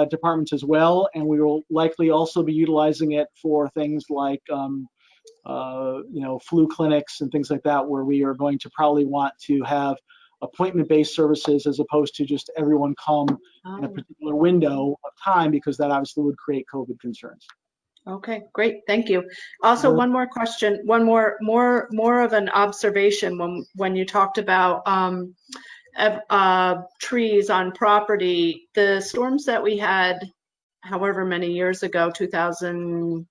departments as well. And we will likely also be utilizing it for things like, flu clinics and things like that, where we are going to probably want to have appointment-based services as opposed to just everyone come in a particular window of time, because that obviously would create COVID concerns. Okay, great, thank you. Also, one more question, one more of an observation when you talked about trees on property. The storms that we had, however many years ago, 2000,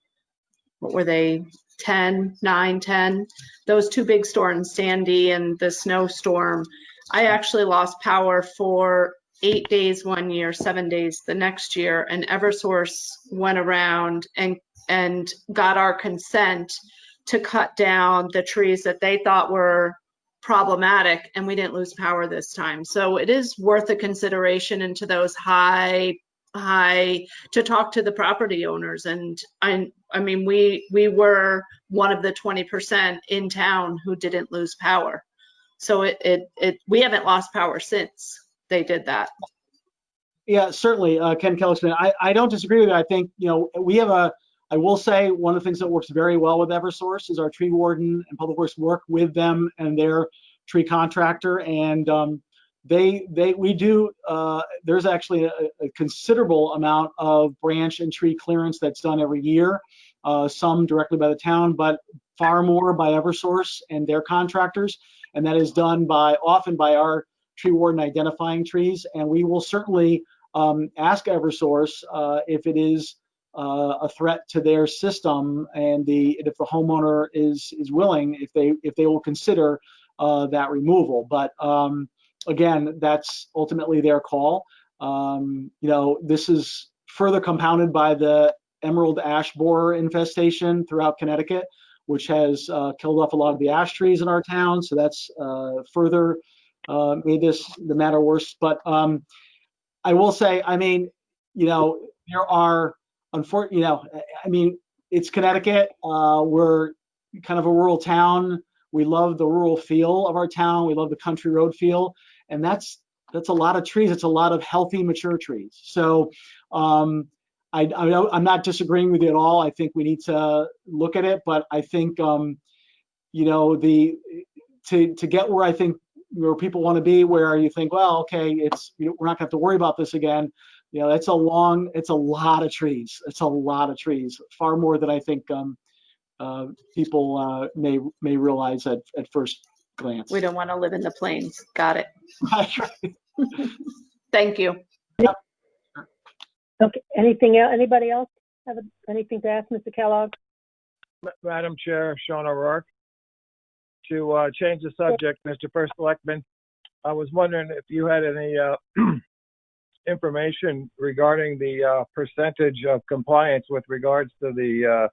what were they, 10, 9, 10, those two big storms, Sandy and the snowstorm, I actually lost power for 8 days one year, 7 days the next year, and Eversource went around and got our consent to cut down the trees that they thought were problematic, and we didn't lose power this time. So it is worth a consideration into those high to talk to the property owners. And I mean, we were one of the 20% in town who didn't lose power. So we haven't lost power since they did that. Yeah, certainly, Ken Kellersman. I don't disagree with you. I think, we have I will say one of the things that works very well with Eversource is our tree warden and public works work with them and their tree contractor. And we do, there's actually a considerable amount of branch and tree clearance that's done every year, some directly by the town, but far more by Eversource and their contractors. And that is done often by our tree warden identifying trees. And we will certainly ask Eversource if it is a threat to their system, and if the homeowner is willing, if they will consider that removal. But again, that's ultimately their call. This is further compounded by the emerald ash borer infestation throughout Connecticut, which has killed off a lot of the ash trees in our town. So that's further made the matter worse. But I will say, I mean, there are, unfortunately, it's Connecticut. We're kind of a rural town. We love the rural feel of our town. We love the country road feel. And that's a lot of trees. It's a lot of healthy, mature trees. So I'm not disagreeing with you at all. I think we need to look at it, but I think, to get where I think where people want to be, where you think, well, okay, we're not gonna have to worry about this again. It's a lot of trees. It's a lot of trees, far more than I think people may realize at first glance. We don't want to live in the plains. Got it. Right. Thank you. Yep. Okay, anything else? Anybody else have anything to ask Mr. Kellogg? Madam Chair, Sean O'Rourke. To change the subject, Mr. First Selectman, I was wondering if you had any information regarding the percentage of compliance with regards to the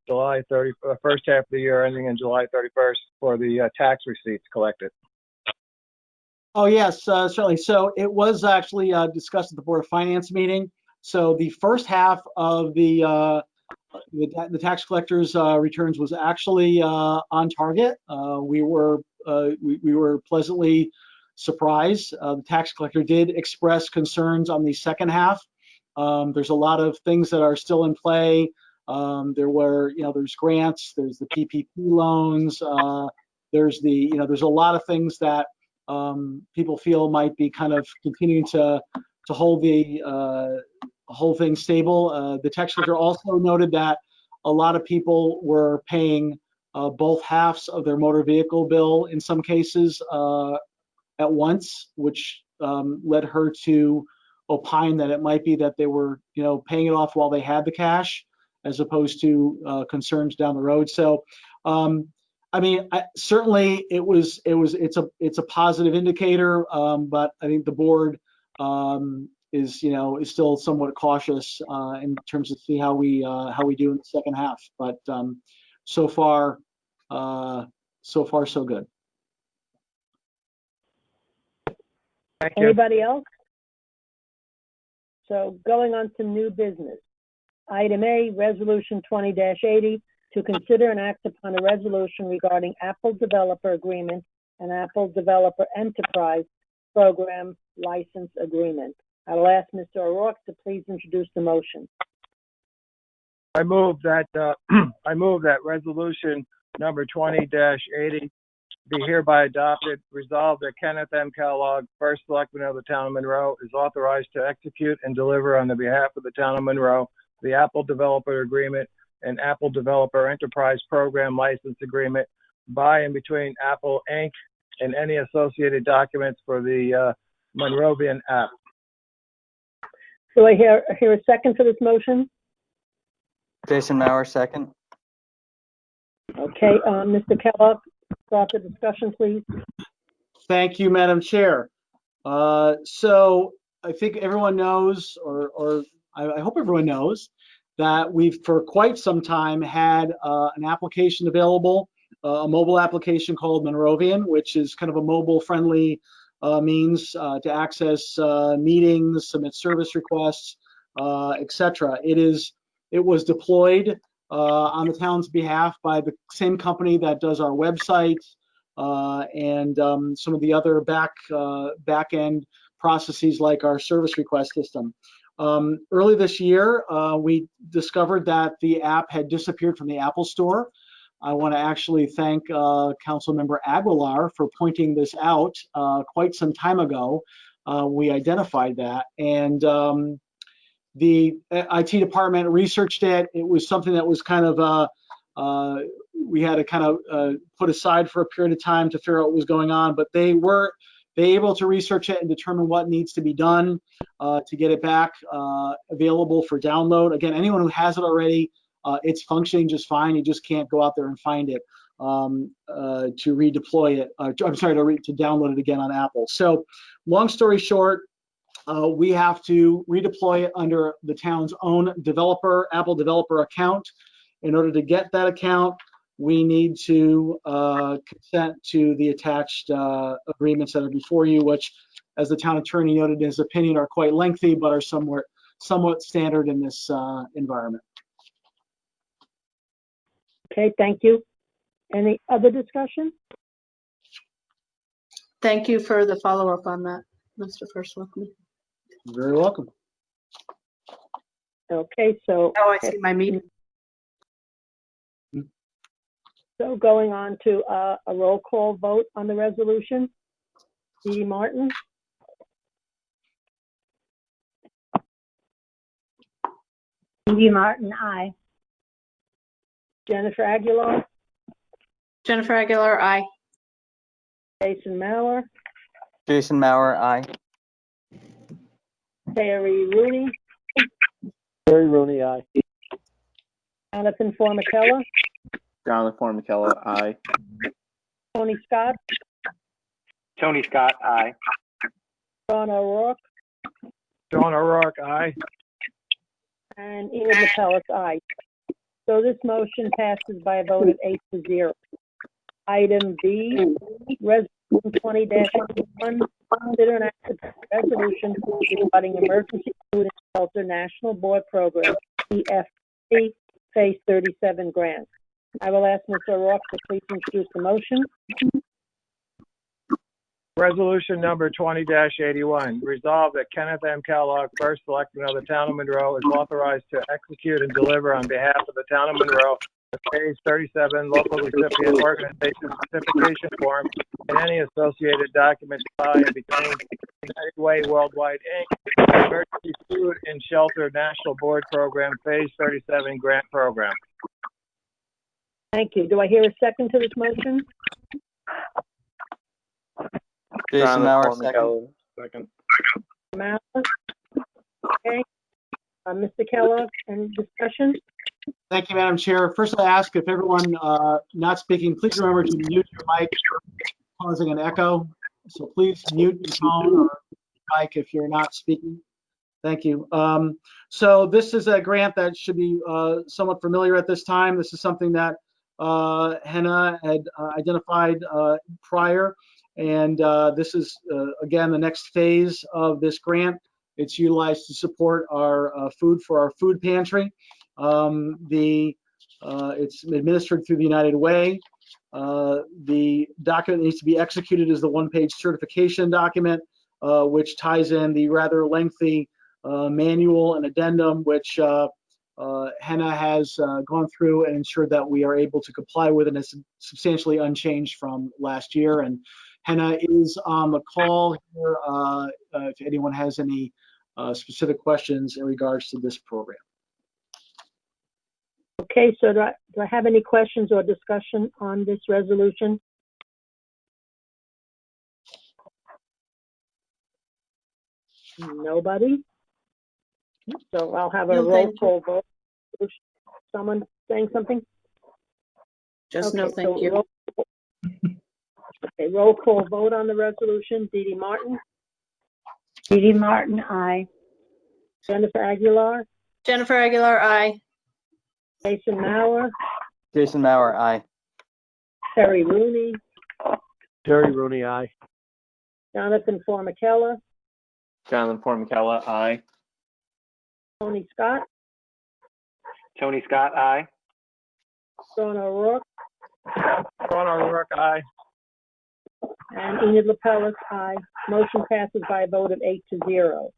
July 30, first half of the year ending in July 31st for the tax receipts collected. Oh, yes, certainly. So it was actually discussed at the Board of Finance meeting. So the first half of the tax collector's returns was actually on target. We were pleasantly surprised. The tax collector did express concerns on the second half. There's a lot of things that are still in play. There's grants, there's the PPP loans, there's a lot of things that people feel might be kind of continuing to hold the whole thing stable. The tax collector also noted that a lot of people were paying both halves of their motor vehicle bill in some cases at once, which led her to opine that it might be that they were, paying it off while they had the cash, as opposed to concerns down the road. So, certainly it's a positive indicator, but I think the board is still somewhat cautious in terms of see how we do in the second half. But so far so good. Thank you. Anybody else? So going on to new business. Item A, Resolution 20-80, to consider and act upon a resolution regarding Apple Developer Agreement and Apple Developer Enterprise Program License Agreement. I will ask Mr. O'Rourke to please introduce the motion. I move that resolution number 20-80 be hereby adopted. Resolved that Kenneth M. Kellogg, First Selectman of the Town of Monroe, is authorized to execute and deliver on the behalf of the Town of Monroe the Apple Developer Agreement an Apple Developer Enterprise Program license agreement by and between Apple Inc. and any associated documents for the Monrovian app. Do I hear a second for this motion? Jason Mauer, second. Okay, Mr. Kellogg, start the discussion, please. Thank you, Madam Chair. So I think everyone knows, or I hope everyone knows, that we've for quite some time had an application available, a mobile application called Monrovian, which is kind of a mobile-friendly means to access meetings, submit service requests, etc. It was deployed on the town's behalf by the same company that does our website and some of the other back end processes like our service request system. Early this year, we discovered that the app had disappeared from the Apple Store. I want to actually thank Councilmember Aguilar for pointing this out quite some time ago. We identified that, and the IT department researched it. It was something that was kind of we had to kind of put aside for a period of time to figure out what was going on, but they were able to research it and determine what needs to be done to get it back available for download. Again, anyone who has it already, it's functioning just fine. You just can't go out there and find it to redeploy it. I'm sorry, to download it again on Apple. So long story short, we have to redeploy it under the town's own Apple developer account. In order to get that account, we need to consent to the attached agreements that are before you, which, as the town attorney noted in his opinion, are quite lengthy, but are somewhat standard in this environment. Okay, thank you. Any other discussion? Thank you for the follow-up on that, Mr. First Selectman. You're very welcome. Okay, so. Oh, I see my meeting. So going on to a roll call vote on the resolution. Dee Dee Martin, Dee Martin, aye. Jennifer Aguilar, Jennifer Aguilar, aye. Jason Mauer, Jason Mauer, aye. Terry Rooney, Terry Rooney, aye. Jonathan Formicella, Jonathan Formicella, aye. Tony Scott, Tony Scott, aye. Sean O'Rourke, Sean O'Rourke, aye. and Enid Lapellis, aye. So this motion passes by a vote of 8-0. Item B, Resolution 20-1, consider an act of resolution regarding Emergency Food and Shelter National Board Program, EFC, Phase 37 grant. I will ask Mr. O'Rourke to please introduce the motion. Resolution number 20-81, resolved that Kenneth M. Kellogg, first selectman of the town of Monroe, is authorized to execute and deliver on behalf of the town of Monroe the Phase 37 local recipient organization certification form and any associated documents by and between United Way Worldwide, Inc., Emergency Food and Shelter National Board Program, Phase 37 grant program. Thank you. Do I hear a second to this motion? Jason Mauer, Second. Mauer? Okay. Mr. Kellogg, any discussion? Thank you, Madam Chair. First, I ask if everyone not speaking, please remember to mute your mic, causing an echo. So please mute your phone or mic if you're not speaking. Thank you. So this is a grant that should be somewhat familiar at this time. This is something that Henna had identified prior, and this is again the next phase of this grant. It's utilized to support our food for our food pantry. It's administered through the United Way. The document that needs to be executed is the one-page certification document, which ties in the rather lengthy manual and addendum, which Henna has gone through and ensured that we are able to comply with, and it's substantially unchanged from last year. And Henna is on the call here if anyone has any specific questions in regards to this program. Okay, so do I have any questions or discussion on this resolution? Nobody? So I'll have a No, roll thank you. call vote. Someone saying something? Just no, Okay, thank so you. roll call vote on the resolution. Dee Dee Martin, Dee Dee Martin, aye. Jennifer Aguilar, Jennifer Aguilar, aye. Jason Mauer, Jason Mauer, aye. Terry Rooney, Terry Rooney, aye. Jonathan Formicella, Jonathan Formicella, aye. Tony Scott, Tony Scott, aye. Sean O'Rourke, Sean O'Rourke, aye. and Enid Lapellis, aye. Motion passes by a vote of 8-0.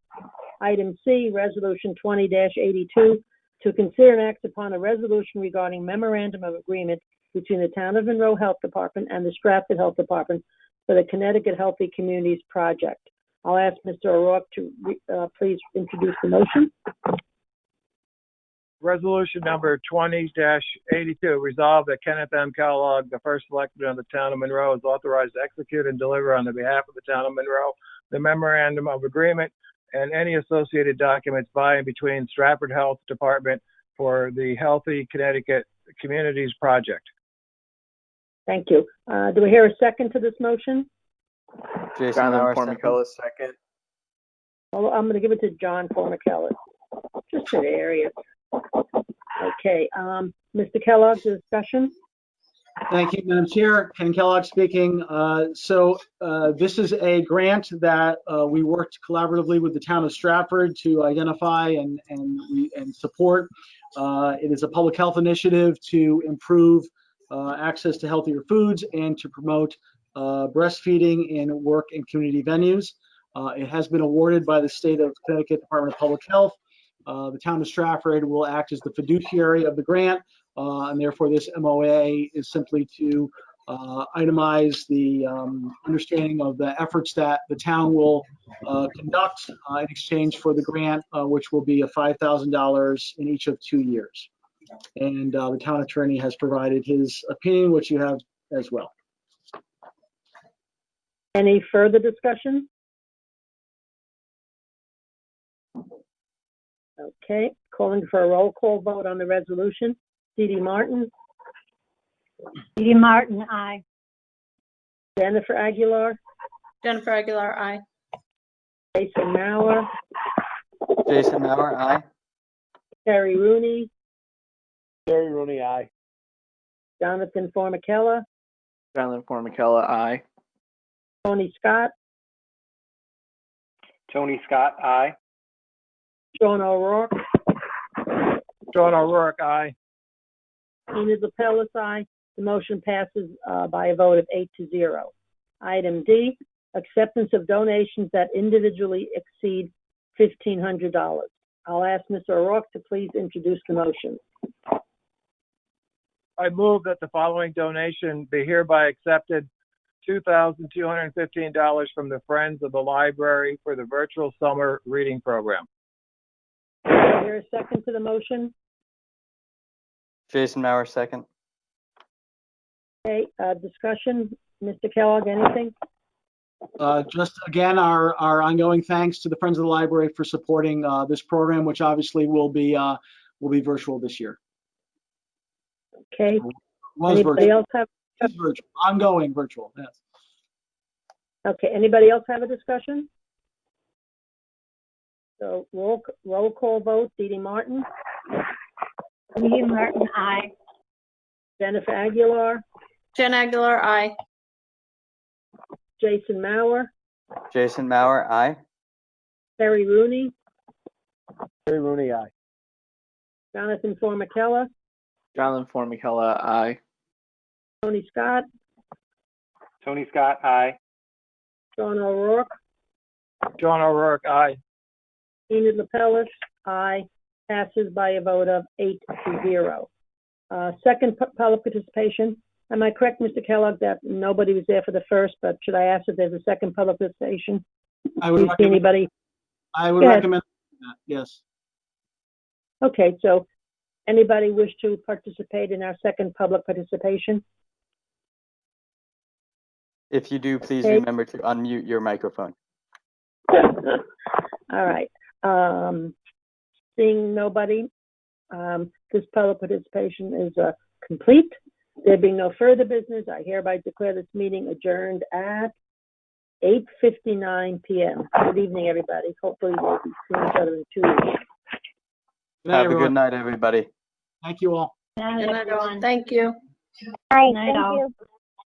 Item C, Resolution 20-82, to consider and act upon a resolution regarding memorandum of agreement between the Town of Monroe Health Department and the Stratford Health Department for the Connecticut Healthy Communities Project. I'll ask Mr. O'Rourke to please introduce the motion. Resolution number 20-82, resolved that Kenneth M. Kellogg, the first selectman of the town of Monroe, is authorized to execute and deliver on the behalf of the town of Monroe the memorandum of agreement and any associated documents by and between Stratford Health Department for the Healthy Connecticut Communities Project. Thank you. Do we hear a second to this motion? Jason Jonathan Mauer, second. Formicella, second. Well, I'm going to give it to John Formicella. Just an area. Okay, Mr. Kellogg, discussion? Thank you, Madam Chair. Ken Kellogg speaking. This is a grant that we worked collaboratively with the town of Stratford to identify and support. It is a public health initiative to improve access to healthier foods and to promote breastfeeding in work and community venues. It has been awarded by the state of Connecticut Department of Public Health. The town of Stratford will act as the fiduciary of the grant, and therefore this MOA is simply to itemize the understanding of the efforts that the town will conduct in exchange for the grant, which will be $5,000 in each of 2 years. And the town attorney has provided his opinion, which you have as well. Any further discussion? Okay, calling for a roll call vote on the resolution. Dee Dee Martin, Dee Dee Martin, aye. Jennifer Aguilar, Jennifer Aguilar, aye. Jason Mauer, Jason Mauer, aye. Terry Rooney, Terry Rooney, aye. Jonathan Formicella, Jonathan Formicella, aye. Tony Scott, Tony Scott, aye. Sean O'Rourke, Sean O'Rourke, aye. Enid Lapellis, aye. The motion passes by a vote of 8-0. Item D, acceptance of donations that individually exceed $1,500. I'll ask Mr. O'Rourke to please introduce the motion. I move that the following donation be hereby accepted: $2,215 from the Friends of the Library for the virtual summer reading program. Is there a second to the motion? Jason Mauer, second. Okay, discussion. Mr. Kellogg, anything? Just again, our ongoing thanks to the Friends of the Library for supporting this program, which obviously will be virtual this year. Okay. Was Anybody virtual. else have? Is virtual. Ongoing virtual. Yes. Okay. Anybody else have a discussion? So roll call vote. Dee Dee Martin, Dee Dee Martin, aye. Jennifer Aguilar, Jen Aguilar, aye. Jason Mauer, Jason Mauer, aye. Terry Rooney, Terry Rooney, aye. Jonathan Formicella, Jonathan Formicella, aye. Tony Scott, Tony Scott, aye. Sean O'Rourke, Sean O'Rourke, aye. Enid Lapellis, aye. Passes by a vote of 8-0. Second public participation. Am I correct, Mr. Kellogg, that nobody was there for the first, but should I ask if there's a second public participation? I would Do you see recommend, anybody? I would Go ahead. recommend that. Yes. Okay, so Anybody wish to participate in our second public participation? If you do, please Okay. remember to unmute your microphone. All right. Seeing nobody, this public participation is complete. There being no further business, I hereby declare this meeting adjourned at 8:59 p.m. Good evening, everybody. Hopefully we'll see each other in 2 weeks. Good night, Have a everyone. good night, everybody. Thank you all. Good night, Good night, all. everyone. Thank you. Good night, all.